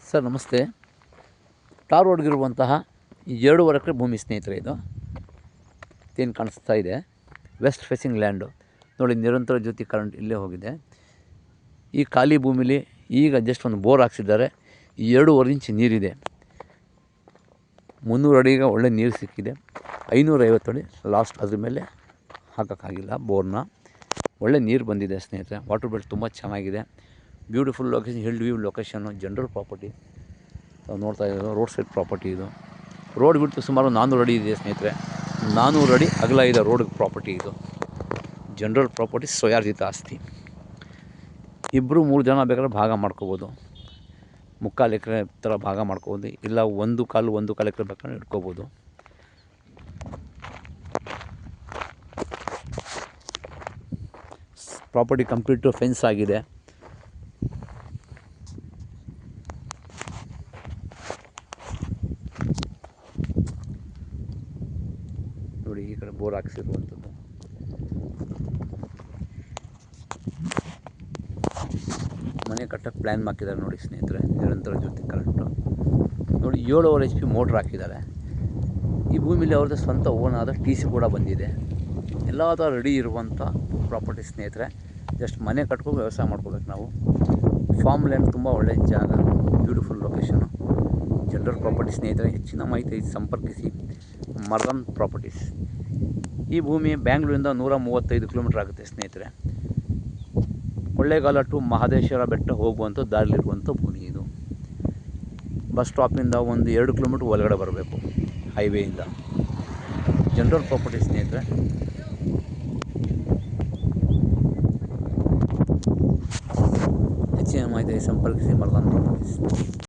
Sir ನಮಸ್ತೆ. ಟಾರ್ ರೋಡ್ಗಿರುವಂತಹ 2.5 ಎಕರೆ ಭೂಮಿ ಸ್ನೇಹಿತರೆ, ಇದು ಏನು ಕಾಣಿಸ್ತಾ ಇದೆ ವೆಸ್ಟ್ ಫೇಸಿಂಗ್ ಲ್ಯಾಂಡು ನೋಡಿ. ನಿರಂತರ ಜ್ಯೋತಿ ಕರೆಂಟ್ ಇಲ್ಲೇ ಹೋಗಿದೆ. ಈ ಖಾಲಿ ಭೂಮಿಲಿ ಈಗ ಜಸ್ಟ್ ಒಂದು ಬೋರ್ ಹಾಕ್ಸಿದ್ದಾರೆ. 2.5 ಇಂಚ್ ನೀರಿದೆ. 300 ಅಡಿಗೆ ಒಳ್ಳೆ ನೀರು ಸಿಕ್ಕಿದೆ. 550 ಅಡಿ ಲಾಸ್ಟ್, ಅದ್ರ ಮೇಲೆ ಹಾಕೋಕ್ಕಾಗಿಲ್ಲ ಬೋರ್ನ. ಒಳ್ಳೆ ನೀರು ಬಂದಿದೆ ಸ್ನೇಹಿತರೆ. ವಾಟರ್ ಬೆಲ್ಟ್ ತುಂಬ ಚೆನ್ನಾಗಿದೆ. Beautiful location, ಹಿಲ್ಡ್ view location, general property ನಾವು ನೋಡ್ತಾ ಇರೋದು. ರೋಡ್ ಸೈಡ್ ಪ್ರಾಪರ್ಟಿ ಇದು. ರೋಡ್ ಬಿಟ್ಟು ಸುಮಾರು 400 ಅಡಿ ಇದೆ ಸ್ನೇಹಿತರೆ. 400 ಅಡಿ ಅಗಲ ಇದೆ ರೋಡ್ ಪ್ರಾಪರ್ಟಿ ಇದು. ಜನರಲ್ ಪ್ರಾಪರ್ಟಿ, ಸ್ವಯಾರ್ಜಿತ ಆಸ್ತಿ. 2-3 ಜನ ಬೇಕಾದ್ರೆ ಭಾಗ ಮಾಡ್ಕೋಬೋದು. 3/4 ಎಕರೆ ಥರ ಭಾಗ ಮಾಡ್ಕೋಬೋದು, ಇಲ್ಲ 1/4 ಎಕರೆ ಬೇಕಾದ್ರೆ ಇಟ್ಕೋಬೋದು. ಪ್ರಾಪರ್ಟಿ ಕಂಪ್ಲೀಟು ಫೆನ್ಸ್ ಆಗಿದೆ. ನೋಡಿ, ಈ ಕಡೆ ಬೋರ್ ಹಾಕ್ಸಿರುವಂಥದ್ದು. ಮನೆ ಕಟ್ಟಕ್ಕೆ ಪ್ಲ್ಯಾನ್ ಹಾಕಿದ್ದಾರೆ ನೋಡಿ ಸ್ನೇಹಿತರೆ. ನಿರಂತರ ಜ್ಯೋತಿ ಕರೆಂಟು ನೋಡಿ. 7.5 HP ಮೋಟ್ರ್ ಹಾಕಿದ್ದಾರೆ. ಈ ಭೂಮಿಲಿ ಅವ್ರದ್ದು ಸ್ವಂತ ಓನ್ ಆದ TC ಕೂಡ ಬಂದಿದೆ. ಎಲ್ಲ ಥರ ರೆಡಿ ಇರುವಂಥ ಪ್ರಾಪರ್ಟಿ ಸ್ನೇಹಿತರೆ. ಜಸ್ಟ್ ಮನೆ ಕಟ್ಕೊಂಡು ವ್ಯವಸಾಯ ಮಾಡ್ಕೋಬೇಕು ನಾವು. ಫಾರ್ಮ್ ಲ್ಯಾಂಡ್, ತುಂಬ ಒಳ್ಳೆಯ ಜಾಗ, ಬ್ಯೂಟಿಫುಲ್ ಲೊಕೇಶನು, ಜನರಲ್ ಪ್ರಾಪರ್ಟಿ ಸ್ನೇಹಿತರೆ. ಹೆಚ್ಚಿನ ಮಾಹಿತಿ ಸಂಪರ್ಕಿಸಿ ಮರ್ದನ್ ಪ್ರಾಪರ್ಟೀಸ್. ಈ ಭೂಮಿ ಬ್ಯಾಂಗ್ಳೂರಿಂದ 135 ಕಿಲೋಮೀಟ್ರ್ ಆಗುತ್ತೆ ಸ್ನೇಹಿತರೆ. ಕೊಳ್ಳೇಗಾಲ ಟು ಮಹದೇಶ್ವರ ಬೆಟ್ಟ ಹೋಗುವಂಥ ದಾರಿಲಿರುವಂಥ ಭೂಮಿ ಇದು. ಬಸ್ ಸ್ಟಾಪಿಂದ ಒಂದು 2 ಕಿಲೋಮೀಟ್ರ್ ಒಳಗಡೆ ಬರಬೇಕು ಹೈವೇಯಿಂದ. ಜನರಲ್ ಪ್ರಾಪರ್ಟಿ ಸ್ನೇಹಿತರೆ. ಹೆಚ್ಚಿನ ಮಾಹಿತಿ ಸಂಪರ್ಕಿಸಿ ಮರ್ದನ್ ಪ್ರಾಪರ್ಟೀಸ್.